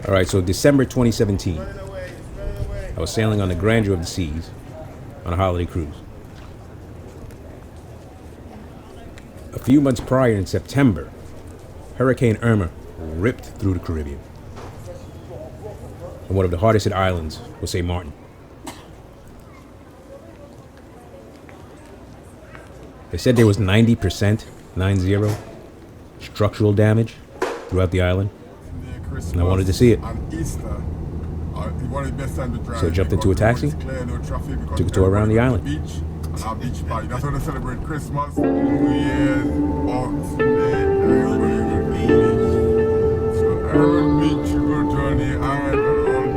All right, so December 2017, I was sailing on the grandeur of the seas on a holiday cruise. A few months prior in September, Hurricane Irma ripped through the Caribbean. And one of the hardest hit islands was St. Maarten. They said there was 90%, 90, structural damage throughout the island. And I wanted to see it. So I jumped into a taxi, took a tour around the island. That's how they celebrate Christmas, New Year's, so every beach you go to on the island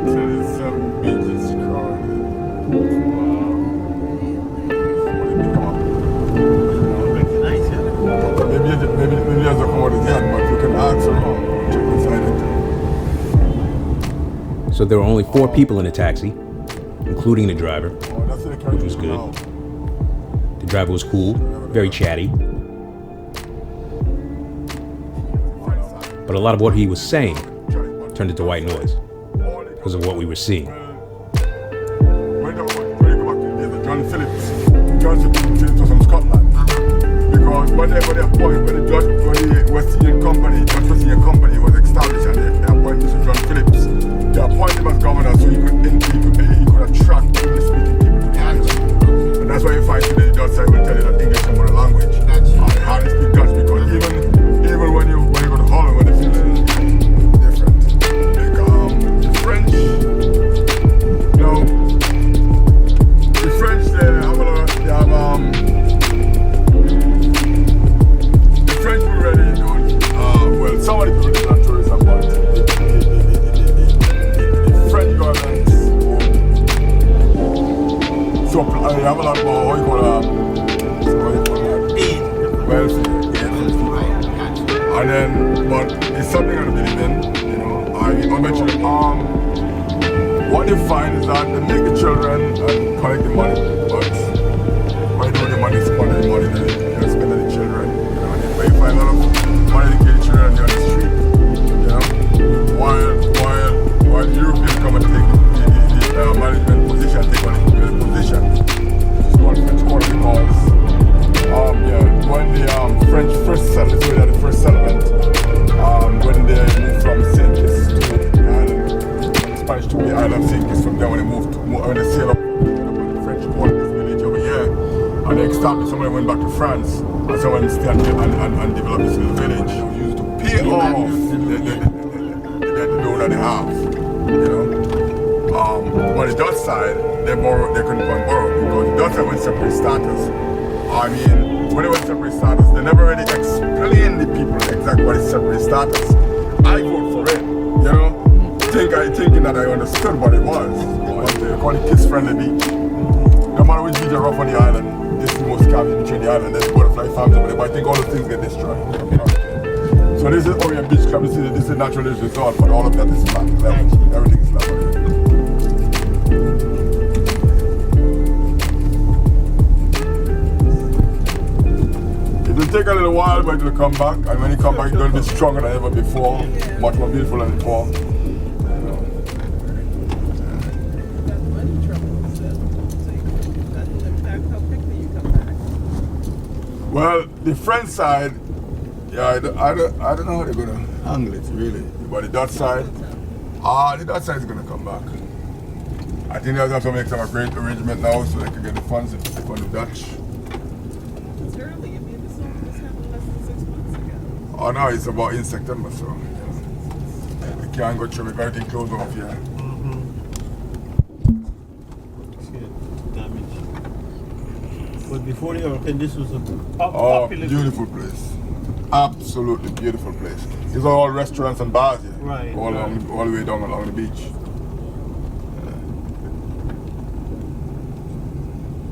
until the 7 beaches Maybe there's a come out again, but you can ask around, check inside it. So there were only 4 people in the taxi, including the driver, which was good. The driver was cool, very chatty. But a lot of what he was saying turned into white noise because of what we were seeing. John Phillips was from Scotland. Because when the West Indian Company was established and they appointed Mr. John Phillips, they appointed him as governor so he could attract English-speaking people to the island. And that's why you find today the Dutch side will tell you that English is another language. And they hardly speak Dutch because even when you go to Holland, when they feel different. Like the French, the French they have the French were ready, well, some of the people did not tourist about the French government. So I have a lot more, what you call welfare. And then, but it's something I believe in, I mentioned, what they find is that they make the children and collect the money, but why do the money spend the money they spend on the children? And you find a lot of uneducated children on the street, while the Europeans come and take the management position, take on the position, which is called French Quarter because when the French first settled, so the first settlement, when they moved from St. Kitts to the island, Spanish took the island of St. Kitts from there when they sailed up the French Quarter, this village over here, and they established, some of them went back to France, and some of them stayed and developed this little village. They used to pay off the loan that they have, But the Dutch side, they couldn't go and borrow because the Dutch side went separate status. I mean, when they went separate status, they never really explained the people exactly what is separate status. I vote for it, thinking that I understood what it was. But they call it kids-friendly beach. No matter which beach you rough on the island, this is the most cabin beach in the island. There's butterfly farms over there, but I think all those things get destroyed. So this is Orient Beach Club. This is a natural resort, but all of that is flat. Everything is flat. It will take a little while, but it will come back. And when you come back, it's going to be stronger than ever before, much more beautiful than before. Well, the French side, I don't know how they're going to handle it, really. But the Dutch side, the Dutch side is going to come back. I think they'll have to make some great arrangement now so they can get the funds from the Dutch. It's early. I mean, this happened less than 6 months ago. Oh no, it's about in September, so we can't go through with everything closed off here. Damage. But before the hurricane, this was a popular. Beautiful place. Absolutely beautiful place. These are all restaurants and bars here. Right. All the way down along the beach.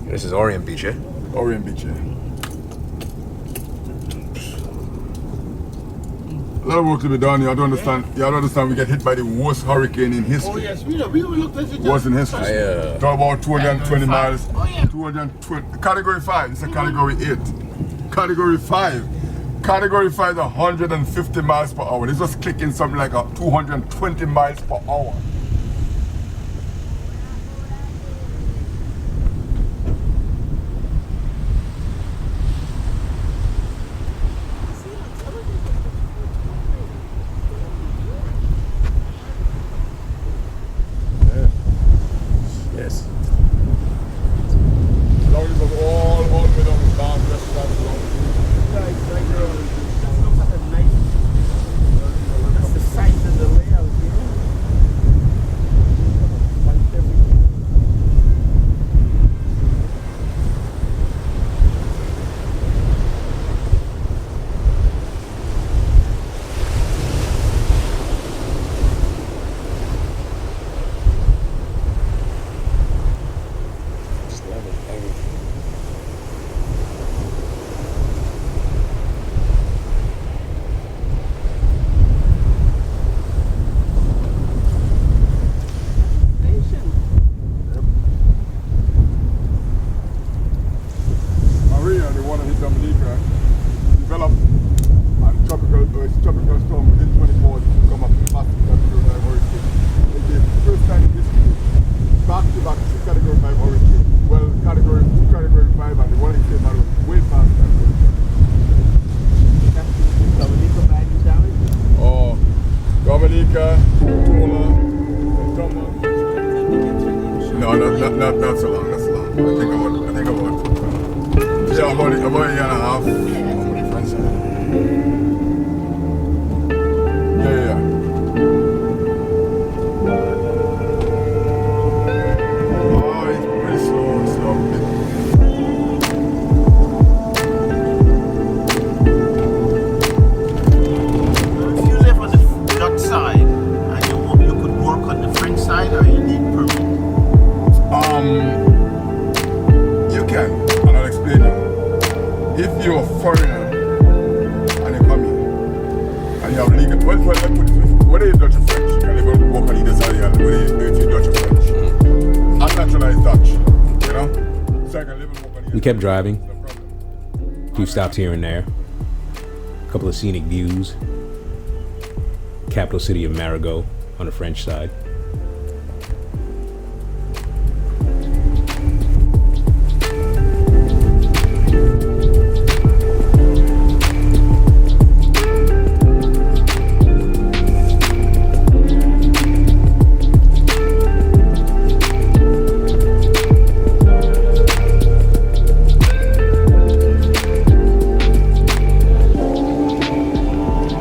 This is Orient Beach, eh? Orient Beach, yeah. A lot of work to be done. You have to understand we get hit by the worst hurricane in history. Oh yes, we looked at it. Worst in history. Talk about 220 miles. Oh yeah. 220. Category 5. It's a category 8. Category 5. Category 5 is 150 miles per hour. This was clicking something like 220 miles per hour. Yes. As long as it was all the way down the down the restaurant. Yeah, it's like it looks like a nice. That's the size and the layout, you know. Just love it. Everything. Station. Maria, the one that hit Dominica, developed a tropical storm within 24 hours to come up with massive category 5 hurricane. It's the first time in history, back-to-back category 5 hurricane. Well, category 5 and the one in came out was way past category 5. Dominica bag is damaged. Oh, Dominica, Tola, Thomas. No, not so long, not so long. I think about yeah, about a year and a half. On the French side. Yeah. Oh, it's pretty slow. If you live on the Dutch side and you could work on the French side, or you need permit. You can, and I'll explain you. If you're a foreigner and you come here and you have legal, well, let's put it this way. Whether you're Dutch or French, you can even work on either side of the island, whether you're Dutch or French. I'm naturalized Dutch, you know? So I can live and work on either We kept side. driving. No problem. A few stops here and there. A couple of scenic views. Capital city of Marigot on the French side.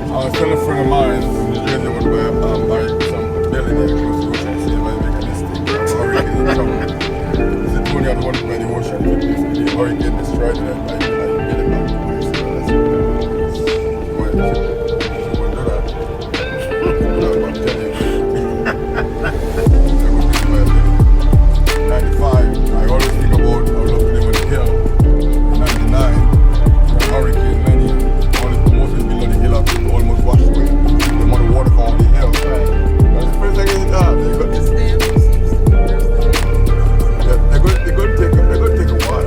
I was telling a friend of mine in New Jersey, I want to buy some building there close to the ocean, see if I make a mistake. Hurricane in trouble. He said, Tony, I don't want to buy the ocean. If the hurricane destroyed it, I build it back. I said, that's well, she won't do that. No, I'm telling you. I would be well, 95, I always think about how long they live on the hill. 99, hurricane, 90. Most of the below the hill are almost washed away. The amount of water from the hill. That's the first thing is that you got this. They're going to take a while.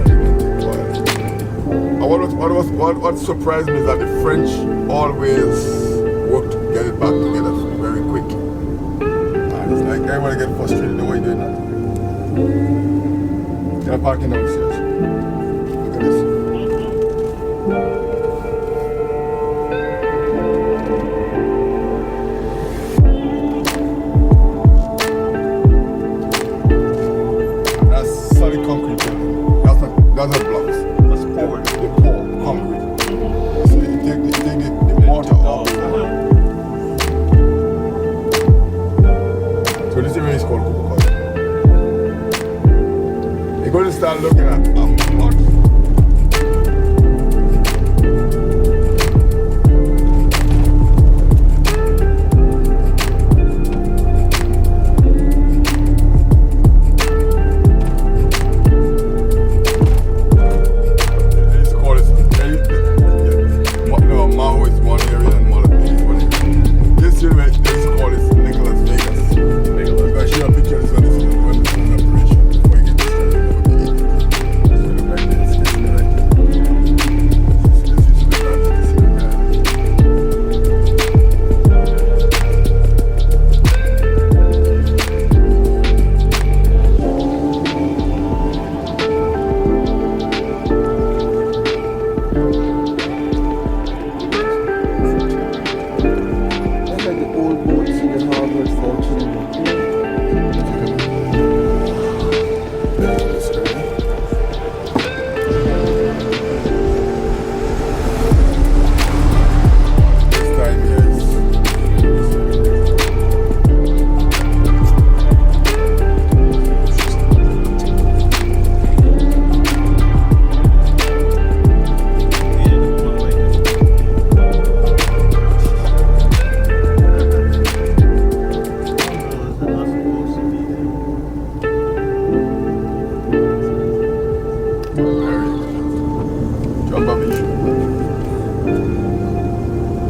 And what surprised me is that the French always work to get it back together very quick. And it's like everybody get frustrated the way they're doing that. They're parking downstairs. Look at this. That's solid concrete building. That's not blocks. That's poured. They pour concrete. So you take the mortar off. So this area is called Coca-Cola. You're going to start looking at a much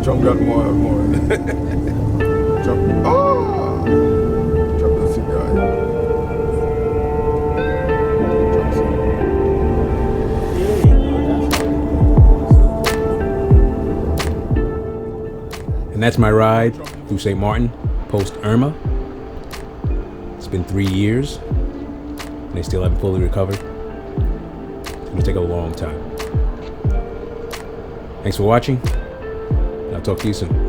Trump got more and more. Trump, Trump the sick guy. And that's my ride through St. Martin post Irma. It's been 3 years, and they still haven't fully recovered. It's gonna take a long time. Thanks for watching, and I'll talk to you soon.